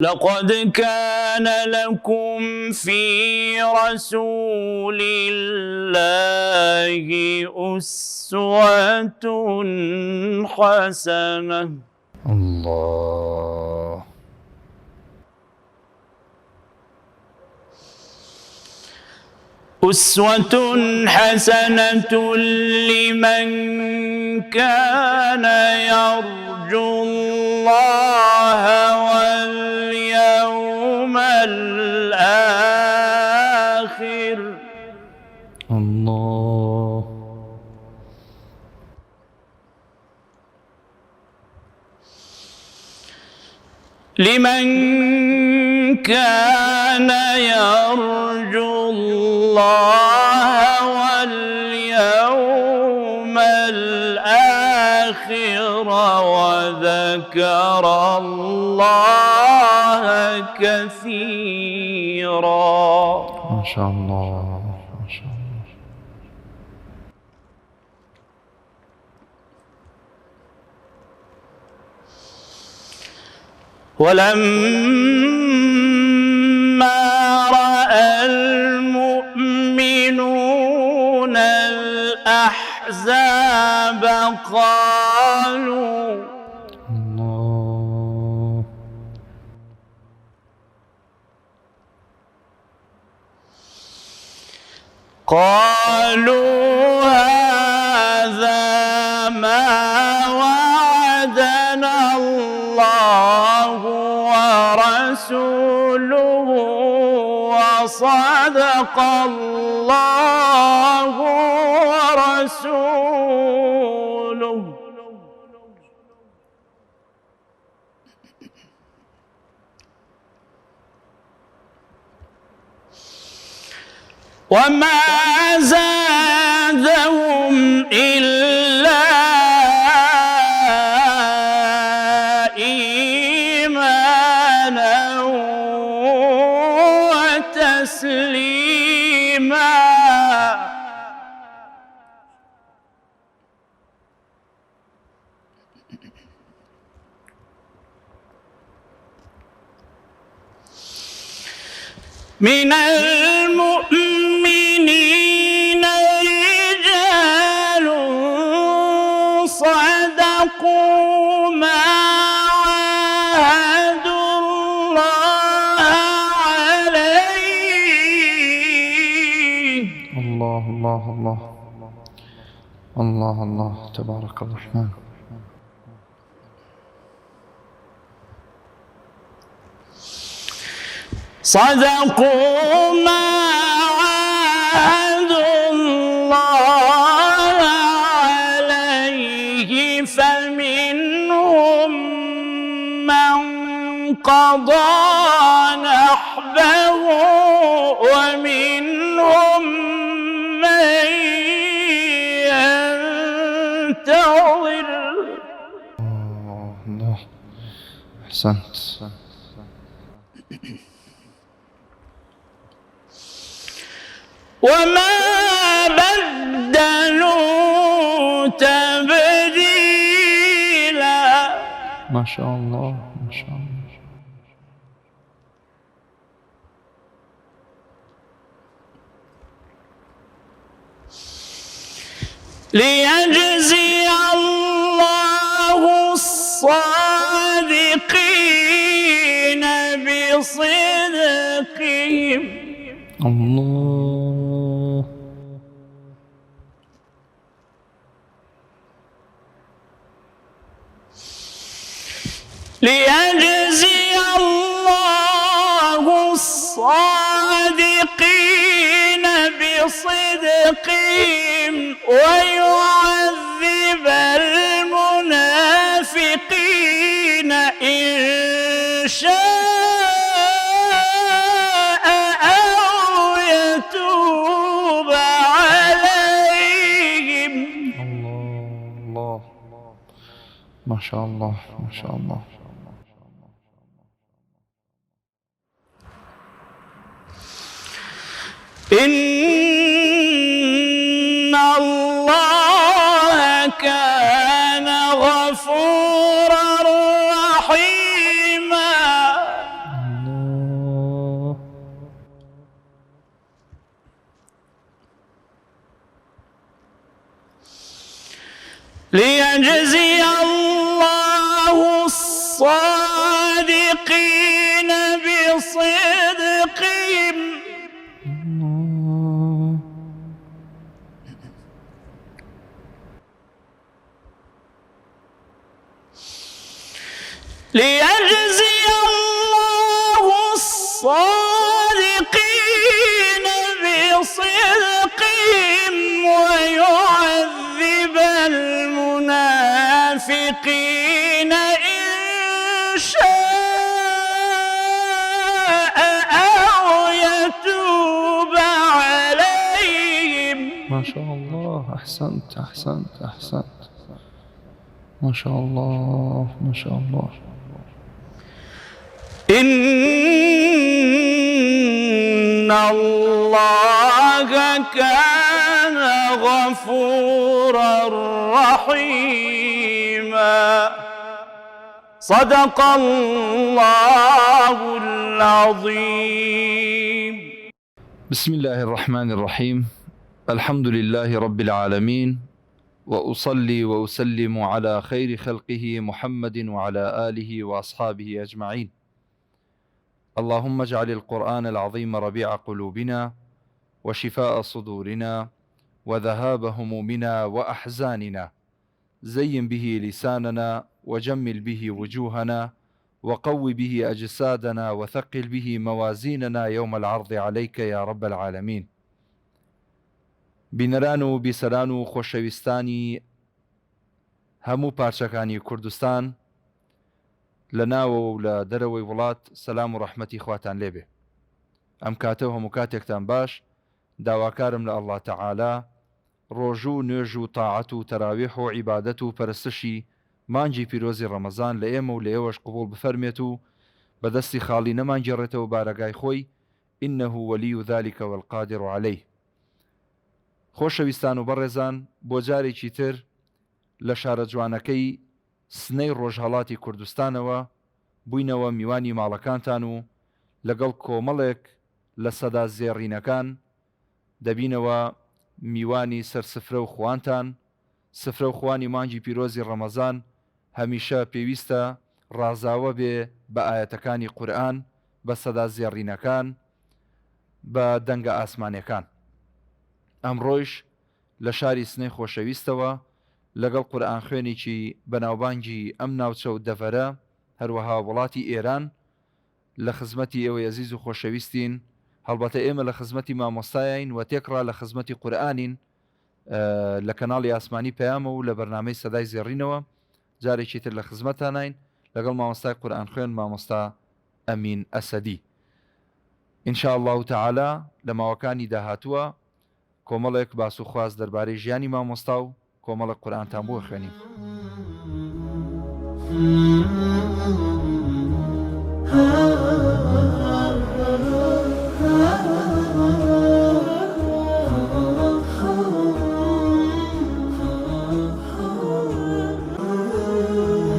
لقد كان لكم في رسول الله أسوة حسنة. الله. أسوة حسنة لمن كان يرجو الله واليوم الآخر. الله. لمن كان يرجو الله واليوم الآخر وذكر الله كثيرا. ما شاء الله، ما شاء الله. ولما رأى المؤمنون الأحزاب قالوا الله. هذا ما وعدنا الله ورسوله وصدق الله ورسوله. وما زادهم إلا إيمانا وتسليما. من المؤمنين رجال صدقوا ما عاهدوا الله عليه. الله الله الله الله الله تبارك الرحمن. صدقوا ما عاهدوا الله عليه فمنهم من قضى نحبه ومنهم من ينتظر. الله. أحسنت. وما بدلوا تبديلا. ما شاء الله، ما شاء الله. ليجزي الله الصادقين بصدقهم. الله. ليجزي الله الصادقين بصدقهم ويعذب المنافقين إن شاء أو يتوب عليهم. الله. ما شاء الله، ما شاء الله. إن الله كان غفورا رحيما. ليجزي الله الصادقين بصدقهم ليجزي الله الصادقين بصدقهم ويعذب المنافقين إن شاء أو يتوب عليهم. ما شاء الله، أحسنت أحسنت أحسنت، ما شاء الله ما شاء الله. إن الله كان غفورا رحيما. صدق الله العظيم. بسم الله الرحمن الرحيم. الحمد لله رب العالمين، وأصلي وأسلم على خير خلقه محمد وعلى آله وأصحابه أجمعين. اللهم اجعل القرآن العظيم ربيع قلوبنا وشفاء صدورنا وذهاب همومنا وأحزاننا. زين به لساننا وجمل به وجوهنا وقو به أجسادنا وثقل به موازيننا يوم العرض عليك يا رب العالمين. بینەران و بیسەران و خۆشەویستانی هەموو پارچەکانی کوردستان لە ناوە و لە دەرەوەی وڵات، سەلام و ڕەحمەتی خواتان لێبێ. ئەم کاتە و هەموو کاتێکتان باش. داواکارم لە ئەڵڵا تەعالا ڕۆژوو و نوێژ و تاعەت و تەراویح و عیبادەت و پەرستشی مانجی پیرۆزی ڕەمەزان لە ئێمە و لە ئێوەش قبوڵ بفەرمێت و بەدەستی خاڵی نەمانگێڕێتەوە بارەگای خۆی. إنه ولي ذلك والقادر عليه. خۆشەویستان و بەڕێزان، بۆ جارێکی تر لە شارە جوانەکەی سنەی ڕۆژهەڵاتی کوردستانەوە بووینەوە میوانی ماڵەکانتان و لەگەڵ کۆمەڵێک لە سەدا زێڕینەکان دەبینەوە میوانی سەرسفرە و خوانتان. سفرە و خوانی مانگی پیرۆزی ڕەمەزان هەمیشە پێویستە ڕازاوە بێ بە ئاەتەکانی قورئان، بە سەدا زێڕینەکان، بە دەنگە ئاسمانیەکان. ئەمڕۆیش لە شاری سنەی خۆشەویستەوە لەگەڵ قورئان خوێنێکی بەناوبانگی ئەم ناوچە و دەڤەرە هەروەها وڵاتی ئێران لە خزمەتی ئێوە عەزیز و خۆشەویستین. هەڵبەتە ئێمە لە خزمەتی مامۆستایین و تێکڕا لە خزمەتی قورئانین لە کەناڵی ئاسمانی پەیامە و لە بەرنامەی سەدای زێڕینەوە. جارێکی تر لە خزمەتانین لەگەڵ مامۆستای قورئان خوێن مامۆستا ئەمین ئەسەدی. ئینشا الله تەعالا لە ماوەکانی داهاتووە کۆمەڵێک باس و خواست دەربارەی ژیانی مامۆستا و کۆمەڵێک قورئانتان بۆ خوێنین.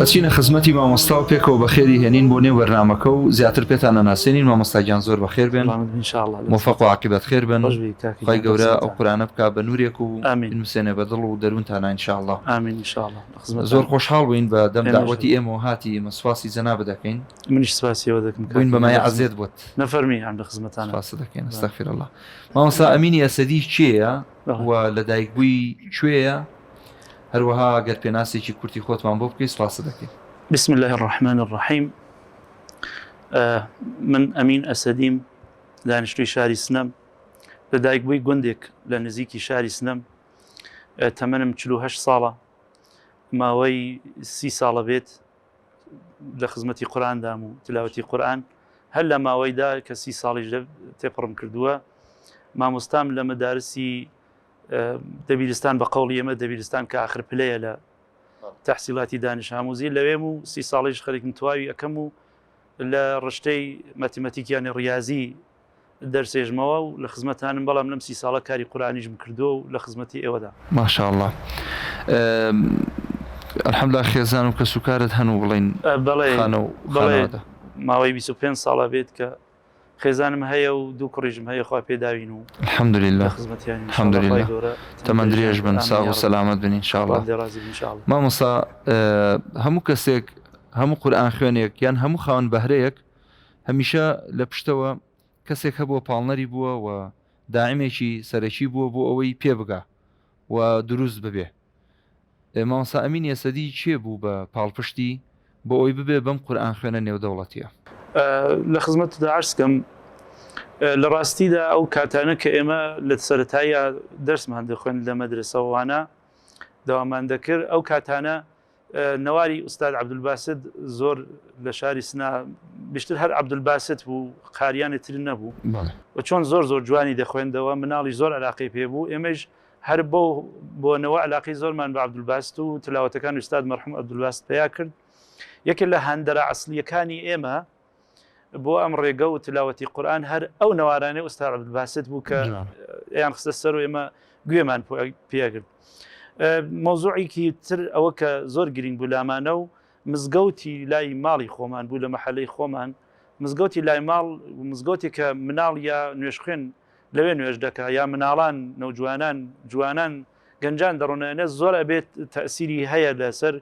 ئەچینە خزمەتی مامۆستا و پێکەوە بەخێری هێنین بۆ نێو بەرنامەکە و زیاتر پێتان نەناسێنین. مامۆستاگیان زۆر بەخێر بێن، موفەق و عاقبەت خێر بن. خی گەورە ئەو قورئانە بکا بە نورێک و بنووسێنێ بە دڵ و دەروونتانە ئینشاءالله. ئامین ئینشاءالله. زۆر خۆشحاڵ بووین بە دەم داوەتی ئێمە و هاتی مەسواسی جەنابە دەکەین. منیش سپاسیەوە دەکەم بووین بەمای عەزیەت بوت. نەفەرمی ئەم لە خزمەتانە سپاس دەکەین. ئەستەغفیر الله. مامۆستا ئەمینی ئەسەدی کێیە و لە دایکبووی کوێیە؟ هەروەها گەر پێناسێکی کورتی خۆتمان بۆ بکەی سپاس دەکەین. بسم الله الرحمن الرحيم. من ئەمین ئەسەدیم، دانیشتووی شاری سنەم، لە دایکبووی گوندێک لە نزیکی شاری سنەم. تەمەنم 48 ساڵە، ماوەی 30 ساڵە بێت لە خزمەتی قورئاندام و تلاوەتی قورئان. هەر لە ماوەیدا کە 30 ساڵیش تێپڕم کردووە. مامۆستام لە مەدارسی دەبیرستان بە قەوڵی ئێمە دەبیرستان کە ئاخر پلەیە لە تحصیلاتی دانش ئاموزی لەوێم و 30 ساڵیش خەریکم تەواوی ئەەکەم و لە ڕشتەی مەتیمەتیکیانی ڕیاضی دەرسێژمەوە و لە خزمەتانم، بەڵام لەم 30 ساڵە کاری قورئانیشم کردووە و لە خزمەتی ئێوەدا. ماشاءالله. الحەمدولیلا خێزان و کەسوکارت هەن و بڵێن خانە و خانەوەدا. ماوەی 25 ساڵە بێت کە خێزانم هەیە و دوو کوڕیژم هەیە خوا پێداوین و الحمد لله خزمەتیان الحمد لله تەمەند درێژ بن ساغ و سەلامەت بن إن شاء الله مامۆستا هەموو کەسێک هەموو قورئان خوێنێک یان هەموو خاوەن بەهرەیەک هەمیشە لە پشتەوە کەسێک هەبووە پاڵنەری بووە و داعمێکی سەرەکی بووە بۆ ئەوەی پێ بگا و دروست ببێ. مامۆستا ئەمین یەسەدی چێ بوو بە پاڵپشتی بۆ ئەوەی ببێ بەم قورئان خوێنە نێودەوڵەتیە؟ لە خزمەتدا عرضکەم لە ڕاستیدا ئەو کاتانە کە ئێمە لە سەرەتایە دەرسمان دەخوێن لە مەدرسەوانە داوامان دەکرد ئەو کاتانە نەواری ئوستاد عەبدولباست زۆر لە شاری سنا بیشتر هەر عەبدولباست بوو قاریانی تر نەبوو و چۆن زۆر جوانی دەخوێندەوە مناڵی زۆر علاقەی پێبوو ئێمەش هەر بۆنەوە علاقەی زۆرمان بە عەبدولباست و تلاوەتەکان ئوستاد مەرحوم عەبدولباست پێیا کرد. یەکێک لە هەندەرە عەسڵیەکانی ئێمە بۆ ئەم ڕێگە و تلاوەتی قورئان هەر ئەو نەوارانەی ئوستاد عەبدولباست بوو کە ئەیان خستە سەر و ئێمە گوێمان پێگرت. مۆزوعێکی تر ئەوە کە زۆر گرنگ بوو لامانە و مزگەوتی لای ماڵی خۆمان بوو لە مەحەلەی خۆمان مزگەوتی لای ماڵ مزگەوتی کە مناڵ یا نوێژخوێن لەوێ نوێژ دەکا یا مناڵان نەوجوانان جوانان گەنجان دەڕۆنێنە زۆر ئەبێت تەئسیری هەیە لەسەر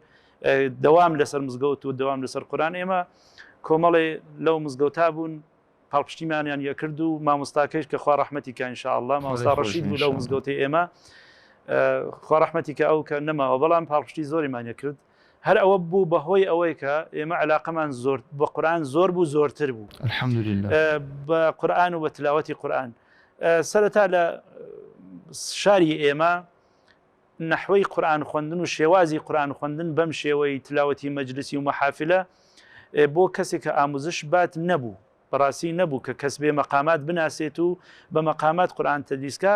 دەوام لەسەر مزگەوت و دەوام لەسەر قورئان. ئێمە کۆمەڵێ لەو مزگەوتا بوون پاڵپشتیمانیان یەکرد و مامۆستاکەش کە خوا ڕەحمەتی کە ئینشاءالله مامۆستا ڕەشید بوو لەو مزگەوتی ئێمە خوا ڕەحمەتی کە ئەو کە نەماوە بەڵام پاڵپشتی زۆریمان یەکرد. هەر ئەوە بوو بەهۆی ئەوەی کە ئێمە علاقەمان زۆر بە قورئان زۆر بوو زۆرتر بوو الحەمدولله بە قورئان و بە تلاوەتی قورئان. سەرەتا لە شاری ئێمە نەحوەی قورئان خوێندن و شێوازی قورئان خوێندن بەم شێوەی تلاوەتی مەجلیسی و مەحافلە بۆ کەسێک کە ئاموزش بات نەبوو بەڕاستی نەبوو کە کەس بێ مەقامات بناسێت و بە مەقامات قورئان تەدریسکە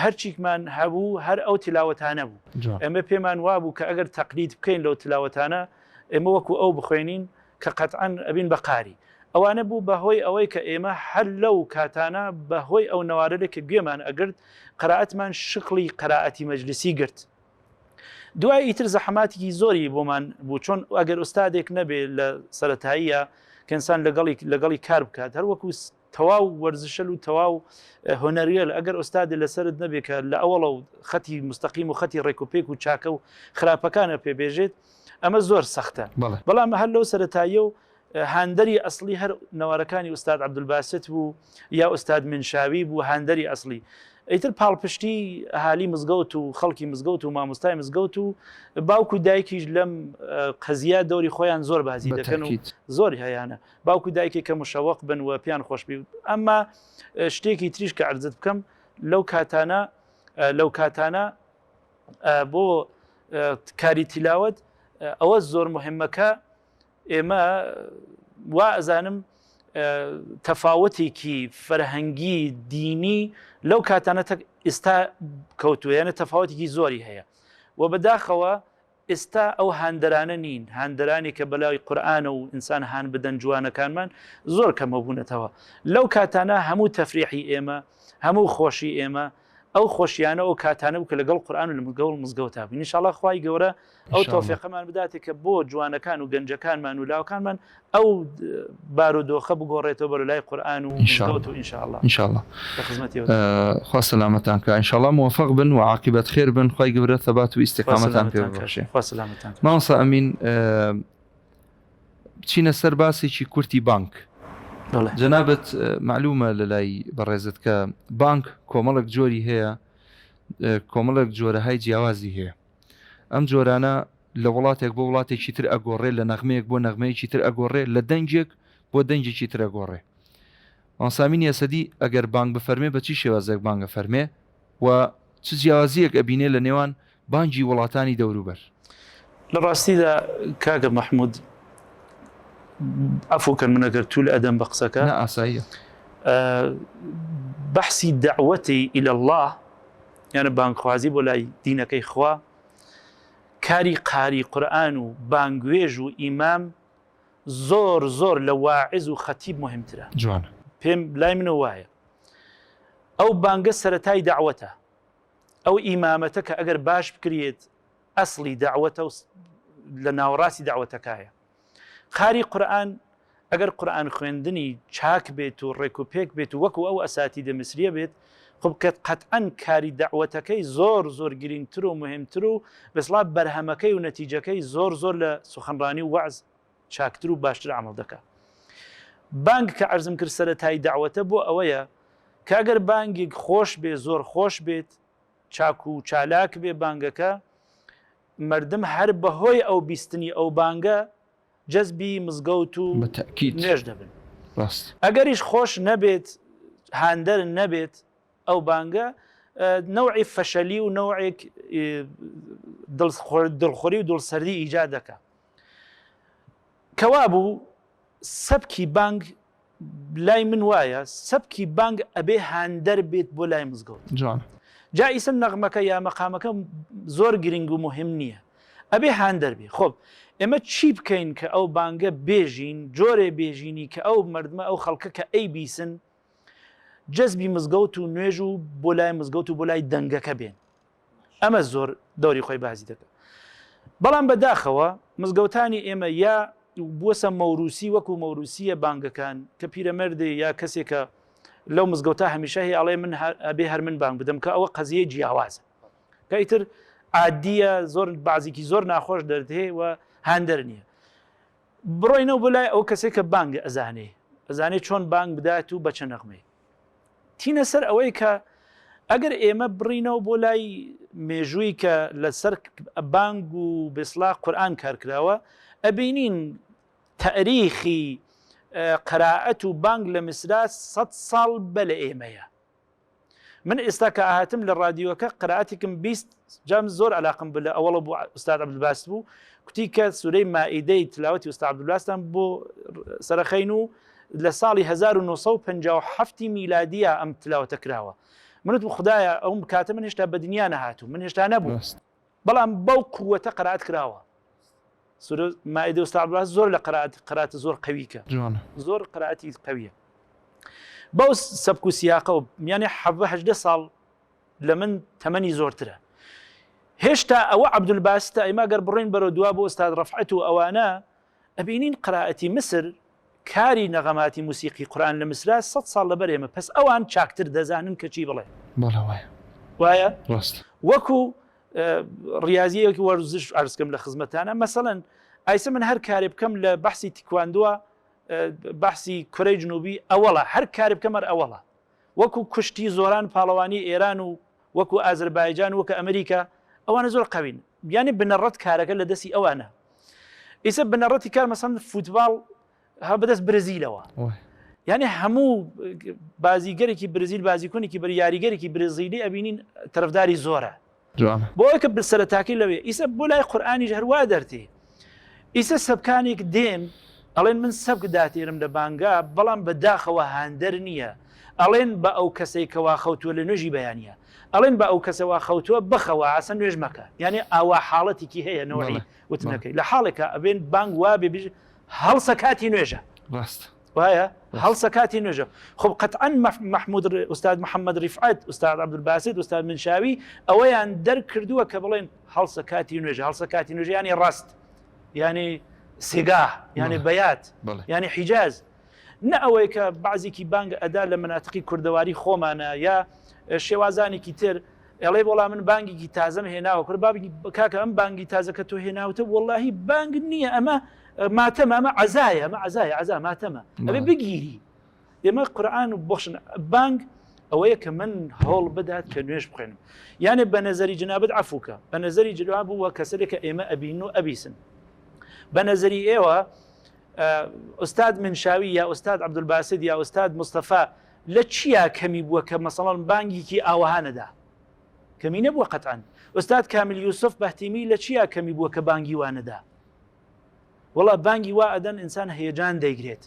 هەرچیکمان هەبوو هەر ئەو تلاوەتانە بوو. ئەمە پێمان وابوو کە ئەگەر تەقلید بکەین لەو تلاوەتانە ئێمە وەکو ئەو بخوێنین کە قەتعەن ئەبین بە قاری. ئەوانە بوو بەهۆی ئەوەی کە ئێمە هەر لەو کاتانە بەهۆی ئەو نەوارەیە کە گوێمان ئەگرت قەرائەتمان شقلی قەرائەتی مەجلیسی گرت. دوای ئیتر زەحماتێکی زۆری بۆمان بوو چۆن ئەگەر ئوستادێک نەبێ لە سەرەتاییە کەنسان لەگەڵی کار بکات هەر وەکو تەواو وەرزشەل و تەواو هۆنەریەل ئەگەر ئوستادی لەسرت نەبێ کە لە ئەوڵە و خەتی مستەقیم و خەتی ڕێکوپێک و چاکە و خراپەکانە پێبێژێت ئەمە زۆر سەختە. بەڵام هەر لەو سەرەتاییە و هاندەری ئەسلی هەر نەوارەکانی ئوستاد عەبدولباست بوو یا ئوستاد منشاوی بوو هاندەری ئەسلی. ئیتر پاڵپشتی ئەهالی مزگەوت و خەڵکی مزگەوت و مامۆستای مزگەوت و باوکو دایکیش لەم قەزیە دەوری خۆیان زۆر بازی دەکەن و زۆری هەیەە باوکو دایکی کە مشەوەق بن و پیان خۆشبی. ئەمما شتێکی تریش کە عەرزت بکەم لەو کاتانە بۆ کاری تیلاوەت ئەوە زۆر مهمەکە ئێمە وا ئەزانم تەفاوتێکی فەرهەنگی دینی لەو کاتانە ئێستا کەوتوویانە تەفاوتێکی زۆری هەیە و بەداخەوە ئێستا ئەو هاندەرانە نین هاندەرانی کە بەلای قورئانە و ئینسان هان بدەن جوانەکانمان زۆر کەمەبوونەتەوە. لەو کاتانە هەموو تەفریحی ئێمە هەموو خۆشی ئێمە ئەو خۆشیانە ئەو کاتانە بوو کە لەگەڵ قورئان و لە مزگەوت مزگەوتا بووین. ئینشاءڵڵا خوای گەورە ئەو تەوفیقەمان بداتێ کە بۆ جوانەکان و گەنجەکانمان و لاوەکانمان ئەو بارودۆخە بگۆڕێتەوە بەر لای قورئان و مزگەوت و ئینشاءڵڵا خوا سەلامەتان کە ئینشاءڵڵا موفق بن و عاقبەت خێر بن خوای گەورە ثەبات و ئیستیقامەتان پێ ببەخشێ. مامۆستا ئەمین بچینە سەر باسێکی کورتی بانک. جەنابەت معلومە لە لای بەڕێزت کە بانک کۆمەڵک جۆری هەیە کۆمەڵک جۆرەهای جیاوازی هەیە. ئەم جۆرانە لە وڵاتێک بۆ وڵاتێکی تر ئەگۆڕێ لە نەغمەیەک بۆ نەغمەیەکی تر ئەگۆڕێ لە دەنجێک بۆ دەنجێکی تر ئەگۆڕێ. ئەسامین یەسەدی ئەگەر بانک بفەرمێ بە چی شێوازێک بانگە فەرمێ و چ جیاوازیەک ئەبینێ لە نێوان بانجی وڵاتانی دەوروبەر؟ لە ڕاستیدا کاگە مەحموود عفوکەن من ئەگەر توول ئەدەم بە قسەکە ئاساییە بەحسی دەعوەتی ئیلە الله یانە بانگخوازی بۆ لای دینەکەی خوا کاری قاری قورئان و بانگوێژ و ئیمام زۆر لە واعظ و خەتیب مهمترە. جوانە پێم لای منە وایە ئەو بانگە سەرەتای دەعوەتە ئەو ئیمامەتە کە ئەگەر باش بکرێت ئەسڵی دەعوەتە لە ناوەڕاستی دەعوەتەکایە. قاری قورئان ئەگەر قورئان خوێندنی چاک بێت و ڕێک و پێک بێت و وەکو ئەو ئەساتیدە مسریە بێت خب کە قەتعەن کاری دەعوەتەکەی زۆر گرنگتر و مهمتر و بەسڵا بەرهەمەکەی و نەتیجەکەی زۆر لە سوخەنڕانی و وەعز چاکتر و باشتر عمل دەکات. بانگ کە عەرزم کرد سەرەتایی دەعوەتە بۆ ئەوەیە کە ئەگەر بانگێک خۆش بێ زۆر خۆش بێت چاک و چالاک بێ بانگەکە مردم هەر بەهۆی ئەو بیستنی ئەو بانگە جەزبی مزگەوت و نوێژ دەبن. ئەگەریش خۆش نەبێت هاندەر نەبێت ئەو بانگە نەوعی فەشەلی و نەوعێک دڵخۆری و دڵسەردی ئیجاد دەکات. کەوا بوو سەبکی بانگ لای من وایە سەبکی بانگ ئەبێ هاندەر بێت بۆ لای مزگەوت. جا ئیسن نەغمەکە یا مەقامەکە زۆر گرنگ و مهم نییە ئەبێ هاندەر بێ. خۆب ئێمە چی بکەین کە ئەو بانگە بێژین جۆرێ بێژینی کە ئەو مردمە ئەو خەڵکە کە ئەی بیسن جەزبی مزگەوت و نوێژ و بۆ لای مزگەوت و بۆ لای دەنگەکە بێن. ئەمە زۆر دەوری خۆی بازی دەکات. بەڵام بەداخەوە مزگەوتانی ئێمە یا بووەسە مەوروسی وەکو مەوروسیە بانگەکان کە پیرەمەردێ یا کەسێکە لەو مزگەوتە هەمیشە هەیە ئەڵێ من ئەبێ هەر من بانگ بدەم کە ئەوە قەزیە جیاوازە کە ئیتر عادیە زۆر بازێکی زۆر ناخۆش دەردهەیە و هاندەر نییە. بڕۆینەوە بۆ لای ئەو کەسێک کە بانگ ئەزانێ چۆن بانگ بدات و بەچە نەغمەی تینە سەر ئەوەی کە ئەگەر ئێمە بڕینەوە بۆ لای مێژووی کە لەسەر بانگ و بێسڵا قورئان کارکراوە ئەبینین تاریخی قراءەت و بانگ لە میسرا 100 ساڵ بە لە ئێمەیە. من ئێستا کە ئاهاتم لە ڕادیۆکە قراءەتێکم 20 جام زۆر علاقم بە لە ئەوڵە بۆ ئوستاد عەبدولباست بوو کوتی کە سورەی مائیدەی تلاوەتی ئوستاد عەبدولباستان بۆ سەرخەین و لە ساڵی 1957 میلادیە ئەم تلاوەتە کراوە. منوتم خدایە ئەو کاتە من هێشتا بە دنیا نەهاتوو من هێشتا نەبوو بەڵام بەو قووەتە قراءەت کراوە. سورە مائیدە ئوستاد عەبدولباست زۆر لە قراءەتە زۆر قەویکە زۆر قراءەتی قەویە. بەو سەبک و سیاقە و یانێ 18 ساڵ لە من تەمەنی زۆرترە. هێشتا ئەوە عەبدولباستە ئێمە گەر بڕین بەرەو دوا بۆ ئوستاد ڕەفعەت و ئەوانە ئەبینین قراءەتی مسر کاری نەغەماتی موسیقی قورئان لە مسرا 100 ساڵ لەبەر ئێمە پس ئەوان چاکتر دەزانن کە چی بڵێ وایە وەکو ڕیاضیەکی وەرزش عەرزکەم لە خزمەتانە مەسەڵەن ئایسە من هەر کارێ بکەم لە بەحسی تیکواندووە بەحسی کورەی جنوبی ئەوەڵە هەر کارێ بکەم هەر ئەوەڵە وەکو کوشتی زۆران پاڵەوانی ئێران و وەکو ئازەربایجان وەکو ئەمریکا ئەوانە زۆر قەوین یعنی بنەڕەت کارەکە لە دەستی ئەوانە. ئیسە بنەڕەتی کار مەسەڵەن فوتباڵ ها بەدەست برزیلەوە یعنی هەموو بازیگەرێکی برزیل بازیکۆنێکی بەر یاریگەرێکی برزیلی ئەبینین تەرەفداری زۆرە بۆ کە سەرەتاکەی لەوێ ئیسە بۆ لای قورئانیش هەروە دەرتێ ئیسە سەبکانێک دێن ئەڵێن من سەبک داتێرم لە بانگا بەڵام بەداخەوە هاندەر نییە ئەڵێن بە ئەو کەسەی کەوا خەوتووە لە نوێژی بەیانە ئەڵێن بە ئەو کەسەوە خەوتووە بخەوە ئاسە نوێژ مەکە یعنی ئاوا حاڵەتێکی هەیە نەوەی وتنەکەی لە حاڵێکە ئەبێن بانگ وابێ هەڵسە کاتی نوێژە وایە هەڵسە کاتی نوێژە. خب قەتعەن محمود ئوستاد محەممەد ریفعەت ئوستاد عەبدولباست ئوستاد منشاوی ئەوەیان دەرکردووە کە بڵێن هەڵسە کاتی نوێژە هەڵسە کاتی نوێژە ینی ڕاست ینی سێگاه ینی بەیات ینی حیجاز نە ئەوەی کە بەعزێکی بانگ ئەدا لە مناتقی کوردەواری خۆمانە یا شێوازانێکی تر ئەڵێ بۆڵام من بانگێکی تازەم هێناوە کورد بابی کاکە ئەم بانگی تازەکە تۆ هێناوتە وەڵاهی بانگ نییە ئەمە ماتەمە ئەمە عەزایە ئەمە عەزایە عەزا ماتەمە ئەبێ بگیری ئێمە قورئان و بۆخشن بانگ ئەوەیە کە من هەوڵ بدات کە نوێژ بخوێنم یانێ بە نەزەری جنابەت عەفوکە بە نەزەری جناب بووە کەسێکە ئێمە ئەبین و ئەبیسن بە نەزەری ئێوە ئوستاد منشاوی یا ئوستاد عەبدولباست یا ئوستاد مستەفا لە چیا کەمی بووە کە مەسەڵەن بانگێکی ئاوەها نەدا کەمی نەبووە قەتعەن ئوستاد کامل یوسف بەهتیمی لە چیا کەمی بووە کە بانگی وانەدا وڵا بانگی وا ئەدەن ئینسان هەیەجان دەیگرێت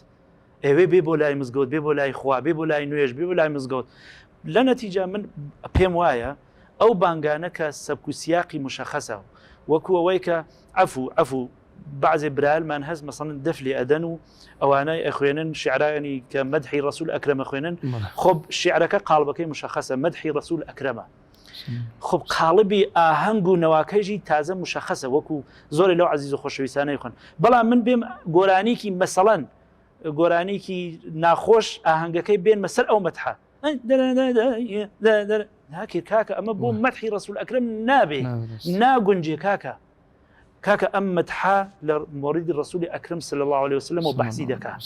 ئێوێ بێ بۆ لای مزگەوت بێ بۆ لای خوا بێ بۆ لای نوێژ بێ بۆ لای مزگەوت لە نەتیجە من پێم وایە ئەو بانگانە کە سەبک و سیاقی مشەخەسە وەکو ئەوەی کە عەفو بعضی برایلمان هەست مەسەڵەن دەفلی ئەدەن و ئەوانەی ئەخوێنن شیعرانی کە مەدحی ڕەسوول ئەکرەمە خوێنن خۆ شیعرەکە قاڵبەکەی مشەخەسە مەدحی ڕەسوول ئەکرەمە خب قاڵبی ئاهەنگ و نەواکەژی تازە مشەخەسە وەکو زۆری لەو عەزیز و خۆشەویستانەی خوێن بەڵام من بێم گۆرانێکی مەسەڵەن گۆرانێکی ناخۆش ئاهەنگەکەی بێنمە سەر ئەو مەدحە ناکرد کاکە ئەمە بۆ مەدحی ڕەسوول ئەکرەم نابێ ناگونجێ کاکە ئەم مەدحە لە مۆریدی ڕەسوولی ئەکرەم صلی الله عليه وسلم و بەحسی دەکات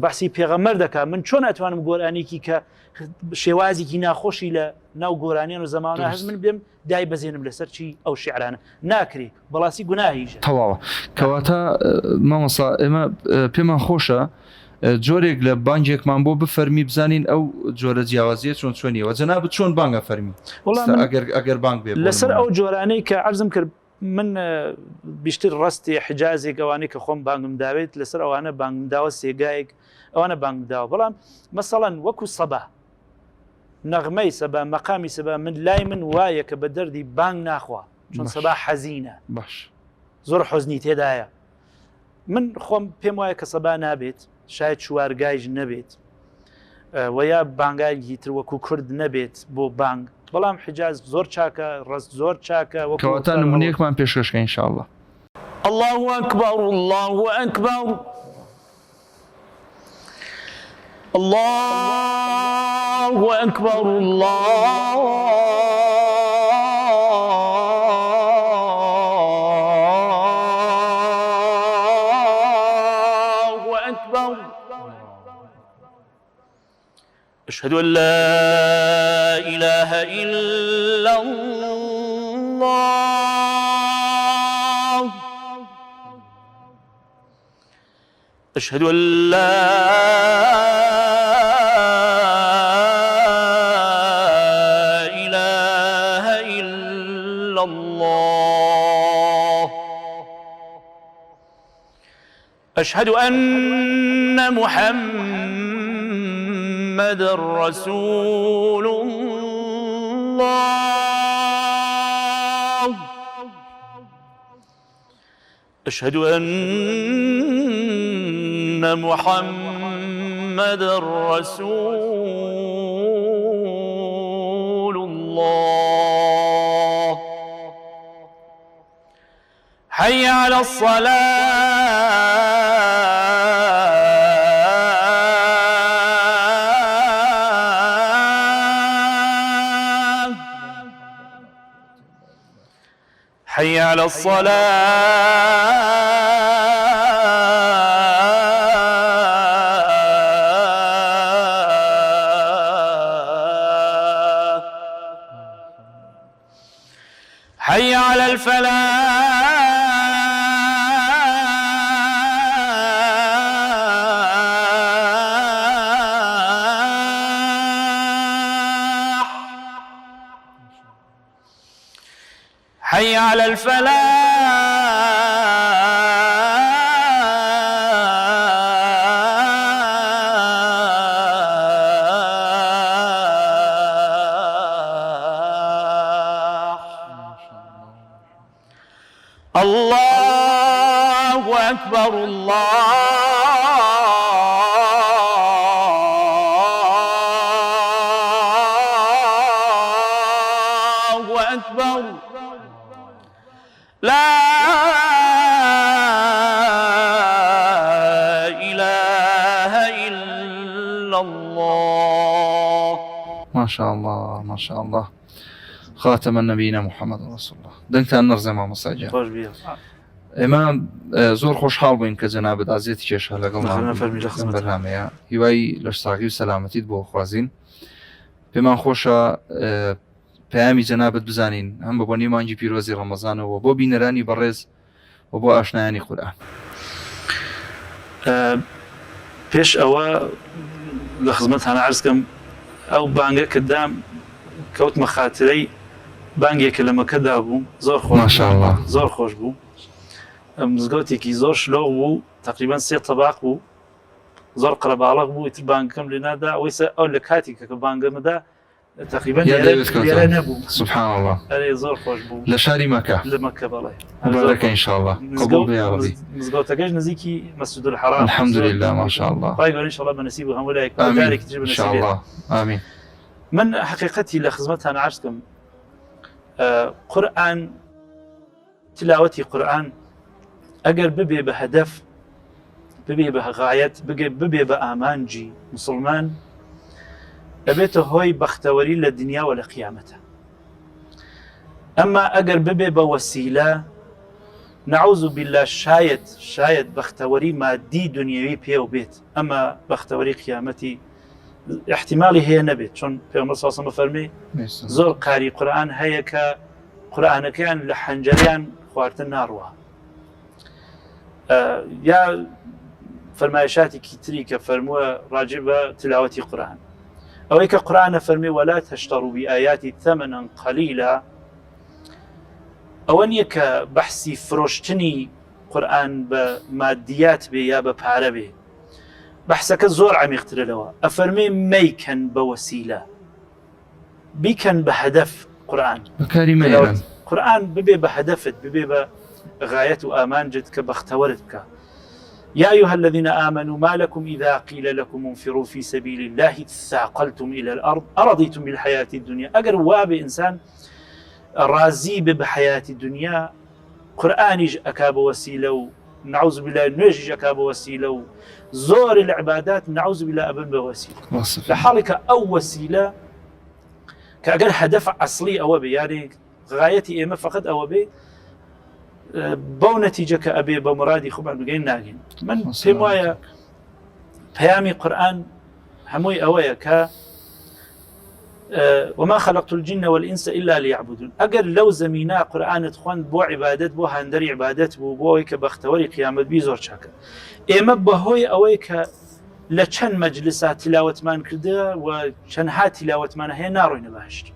بەحسی پێغەمبەر دەکات من چۆن ئەتوانم گۆرانێکی کە شێوازێکی ناخۆشی لە ناو گۆرانیان و زەمانە هەز من بێم دای بەزێنم لەسەر چی ئەو شیعرانە ناکرێ بەڵاستی گوناهیشە تەواوە کەواتە مامۆستا ئێمە پێمان خۆشە جۆرێک لە بانگێکمان بۆ بفەرمی بزانین ئەو جۆرە جیاوازیە چۆن چۆنیەوە جەناب چۆن بانگە فەرمی ئەگەر بانگ بێ لەسەر ئەو جۆرانەی کە عەرزم کرد من بیشتر ڕستی حجازێک ئەوانەی کە خۆم بانگم داوێت لەسەر ئەوانە بانگم داوە سێگایەک ئەوانە بانگم داوە بەڵام مەسەڵەن وەکو سەبا نەغمەی سەبا مەقامی سەبا من لای من وایە کە بە دەردی بانگ ناخوا چۆن سەبا حەزینە باش زۆر حوزنی تێدایە من خۆم پێم وایە کە سەبا نابێت شاید شوارگایش نەبێت ویا بانگایکی تر وەکو کورد نەبێت بۆ بانگ بەڵام حجاز زۆر چاکە ڕست زۆر چاکە کەواتە نمونەیەکمان پێشکەشکە ئینشاءالله الله أكبر الله أكبر الله أكبر الله أكبر أشهد أن لا إله إلا الله أشهد أن لا إله إلا الله أشهد أن محمد رسول الله أشهد أن محمد رسول الله حي على الصلاة حي على الصلاة حي على الفلاح حي على الفلاح الله أكبر الله أكبر لا إله إلا الله ما شاء الله ما شاء الله خاتم النبينا محمد رسول الله دەنگتان نەڕزە مامۆستا خۆش بیە ئێمە زۆر خۆشحاڵ بووین کە جەنابەت ئازیەتی کێشە لەگەڵمان بەرنامەیە هیوای لە ساغی و سەلامەتیت بۆ خوازین پێمان خۆشە پەیامی جەنابەت بزانین هەم بە بۆنی مانگی پیرۆزی ڕەمەزانەوە بۆ بینەرانی بەڕێز و بۆ ئاشنایانی قورئان پێش ئەوە لە خزمەتتانە عەرزکەم ئەو بانگە کردام کەوتمە خاترەی بانگێکە لە مەکەدا بوو زۆر ماشاءالله زۆر خۆش بوو مزگەوتێکی زۆر شلۆغ بوو تقریبان 3 تەباق بوو زۆر قەرەباڵغ بوو ئیتر بانگەکەم لێ نادا ئەوەی ئەو لە کاتێکە کە بانگەمەدا تقریبا لێرە نەبوو سبحان الله ئەرێ زۆر خۆش بوو لە شاری مەکە لە مەکە بەڵێ بەرەکە ئینشاءالله قبول بێ یا رەبی مزگەوتەکەش نزیکی مەسجد الحرام الحمدلله ما شاء الله خی گەورە ئینشاءالله بە نەسیب هەموو لایەک آمین جارێکی تر بە نەسیب انشاءالله آمین من حقیقەتی لە خزمەتتان عەرزکەم قورئان تلاوەتی قورئان ئەگەر ببێ بە هەدەف ببێ بە غایەت ببێ بە ئامانجی مسلمان ئەبێتە هۆی بەختەوەری لە دنیاوە لە قیامەتە. ئەمما ئەگەر ببێ بە وەسیلە نەعوذ بالله شاید بەختەوەری مادی دنیاوی پێو بێت، ئەمە بەختەوەری قیامەتی احتیمالی هەیە نەبێت، چۆن پێغەمبەر صلی الله علیه و سلم فەرمێ زۆر قاری قورئان هەیە کە قورئانەکەیان لە حەنجەریان خواردن ناڕوە. یا فەرمایشاتێکی تری کە فەرمووە ڕاجع بە تلاوەتی قورئان، ئەوەی کە قورئانە فەرمێ وەلا تەشتەڕوا بئایاتی ثەمەنًا قەلیلا، ئەوە نییە کە بەحسی فرۆشتنی قورئان بە مادیات بێ یا بە پارە بێ، بەحسەکە زۆر عەمیقترە لەوە. ئەفەرمێ مەیکەن بە وەسیلە، بیکەن بە هەدەف قورئان، بەکاری مەیران قورئان ببێ بە هەدەفت، ببێ بە غایەت و ئامانجت کە بەختەوەرت بکە. يا أيها الذين آمنوا ما لكم إذا قيل لكم انفروا في سبيل الله ثاقلتم إلى الأرض أرضيتم بالحياة الدنيا. أجر واب إنسان رازي بحياة الدنيا قرآنيج أكاب وسيلة نعوذ بالله نجيج أكاب وسيلة زور العبادات نعوذ بالله أبن بوسيلة لحالك أو وسيلة كأجر هدف أصلي أو بي يعني غايتي إما فقط أو بي بەو نەتیجە کە ئەبێ بە مرادی خوبان بگەین ناگەین. من پێم وایە پەیامی قورئان هەمووی ئەوەیە کە وما خلقت الجن والإنس إلا ليعبدون. ئەگەر لەو زەمینە قورئانت خوێند بۆ عیبادەت بۆ هەندەری عیبادەت بوو بۆ ئەوەی کە بەختەوەری قیامەت بی زۆر چاکە. ئێمە بەهۆی ئەوەی کە لە چەند مەجلیسا تیلاوەتمان کردووە و چەندها تیلاوەتمانە هەیە ناڕۆینە بەهەشت.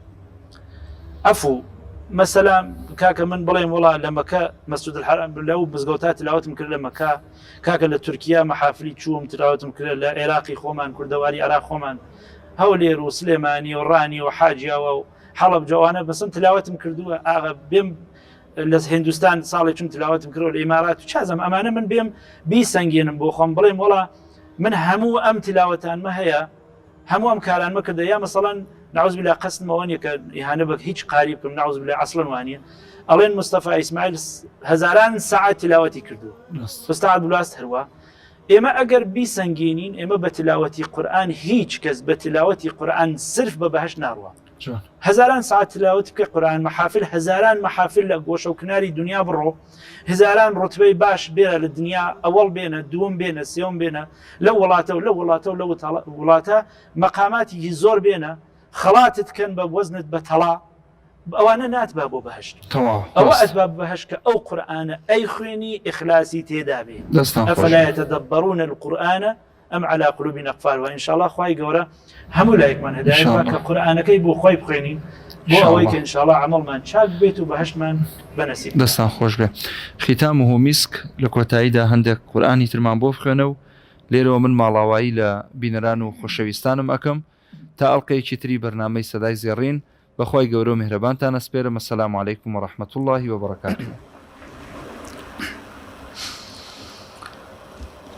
ئەفوو مثلا كاكا من بڵێم وڵا لە مەکە مەسجود الحرام لەو بزگەوتا تلاوەتم کرد لە مەکە، کاکە لە تورکیا مەحافلی چووم تلاوەتم کرد لە عێراقی خۆمان کوردەواری عێراق خۆمان هەولێر و سلێمانی و ڕانی و حاجیاوە و حەڵەب جوانە بەسم تلاوەتم کردووە. ئاغا بێم لە هندوستان ساڵی چون تلاوەتم کردەوە لە ئیمارات و چازم ئەمانە من بێم بیسەنگێنم بۆ خۆم بڵێم وڵا من هەموو ئەم تلاوەتانمە هەیە، هەموو ئەم کارانمە کردە، یا مەسەڵەن نعوذ بالله قسم وانية كإهانة بك هيج قريب من نعوذ بالله أصلا وانية ألين مصطفى إسماعيل هزاران ساعات تلاوتي كردو فاستعد بلاست هروا إما أجر بيسنجينين إما بتلاوتي قرآن هيج كز بتلاوتي قرآن صرف ببهش ناروا هزاران ساعات تلاوتي كقرآن محافل هزاران محافل لقوش وكناري دنيا برو هزاران رتبة باش بينا للدنيا أول بينا دوم بينا سيوم بينا لو ولاته ولو ولاته ولو ولاته مقاماتي زور بينا خلاتت كان بوزنت بتلا أوانا ناتبا بو بهشت أو أسباب بهشت أو قرآن أي خويني إخلاصي تدابي أفلا يتدبرون القرآن أم على قلوب أقفال. وإن شاء الله خواهي قورا هم لايك من هداية كقرآن كي بو خواهي بخيني بو أويك إن شاء الله عمل من شاك بيت وبهشت من بنسيب دستان خوش بي. ختامه مسك لكوتايدا هندك قرآني ترمان بو بخينو ليرو من ماڵاوایی لە بینەران و خۆشەویستانم ئەکەم تا ئەڵلقەیەکی تری بەرنامەی سەدای زێڕین بەخوای گەورە و میهرەبانتان ئەسپێرم. السلام علیکم ورحمة الله وبركاته.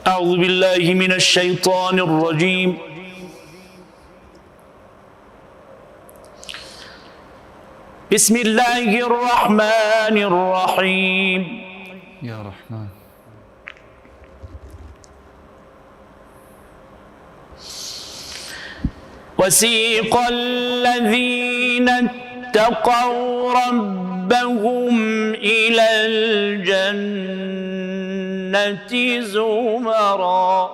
أعوذ بالله من الشيطان الرجيم. بسم الله الرحمن الرحيم. يا رحمن. وسيق الذين اتقوا ربهم إلى الجنة زمرا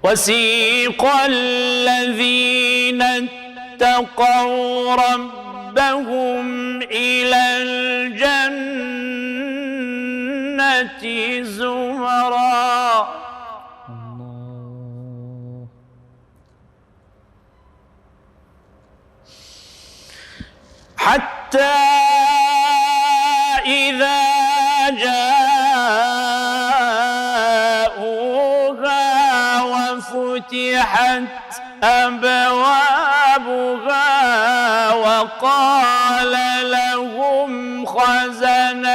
وسيق الذين اتقوا ربهم إلى الجنة زمرا حتى إذا جاءوها وفتحت أبوابها وقال لهم خزنتها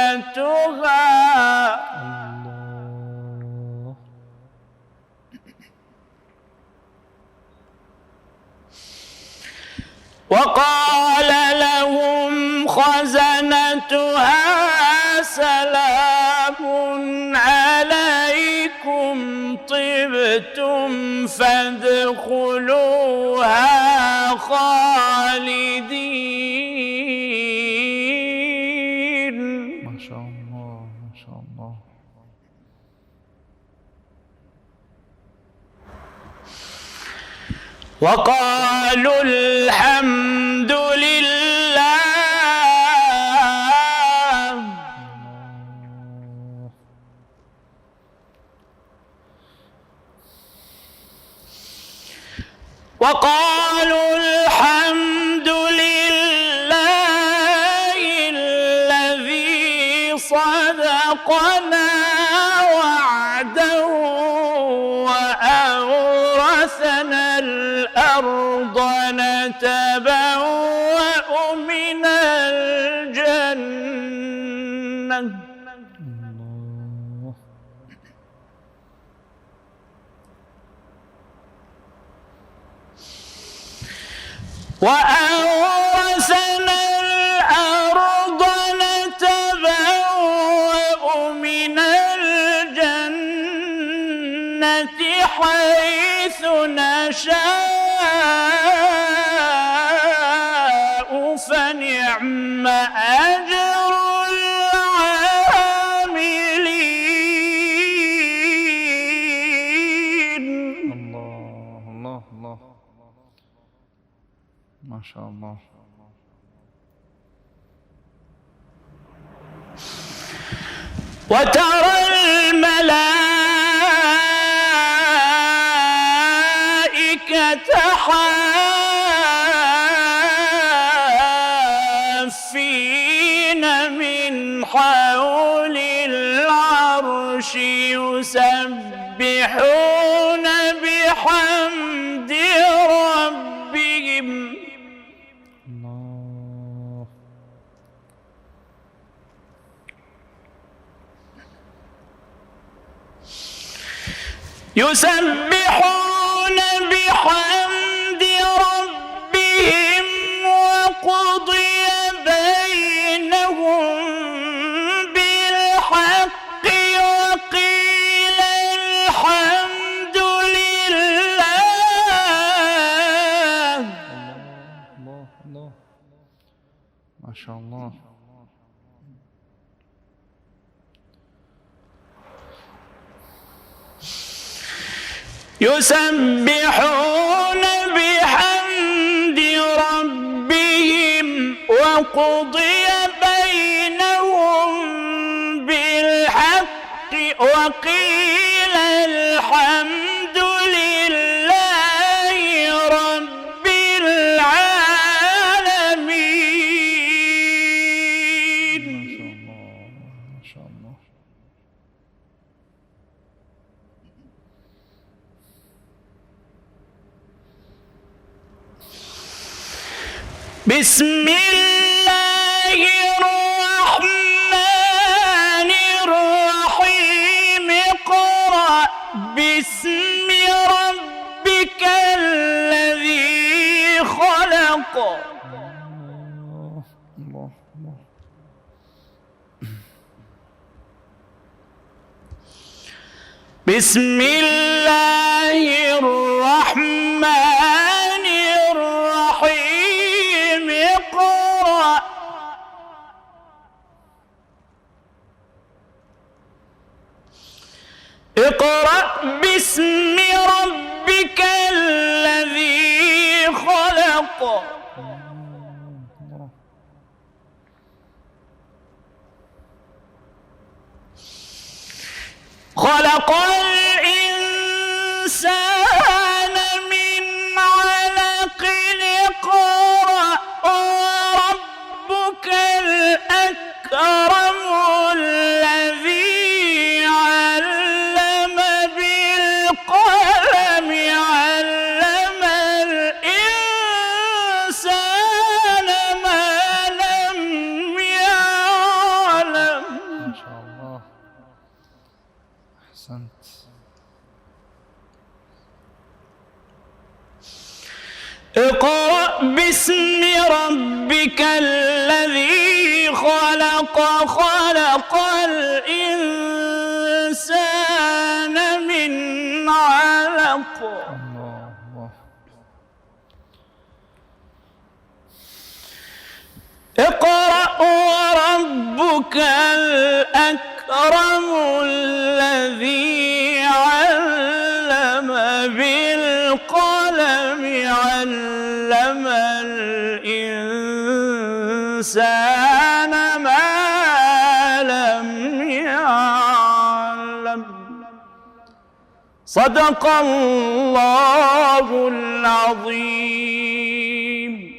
خزنتها سلام عليكم طبتم فادخلوها خالدين. ما شاء الله ما شاء الله. وقالوا الحمد لله وقالوا الحمد لله الذي صدقنا وعده وأورثنا الأرض نتبوأ من الجنة. وأورثنا الأرض نتبوأ من الجنة حيث نشاء فنعم أجر العاملين. الله الله الله ما شاء الله. وترى الملائكة حافين من حول العرش يسبحون بحمد ربهم الله يسبحون بحمد ربهم وقضي بينهم بالحق وقيل الحمد لله. الله الله ما شاء الله. يسبحون بحمد ربهم وقضي بينهم بالحق وقيل الحمد لله رب العالمين. ما شاء الله ما شاء الله. بسم الله الرحمن الرحيم اقرأ باسم ربك الذي خلق. الله الله الله. بسم الله الرحمن الرحيم اقرأ اقرأ باسم ربك الذي خلق. خلق الإنسان من علق اقرأ وربك الأكرم الذي علم بالقلم علم الإنسان ما لم يعلم. ما شاء الله أحسنت. اقرأ باسم ربك الذي ربك خلق الإنسان من علق اقرأ وربك الأكرم الذي علم بالقلم علم الإنسان ما لم يعلم صدق الله العظيم.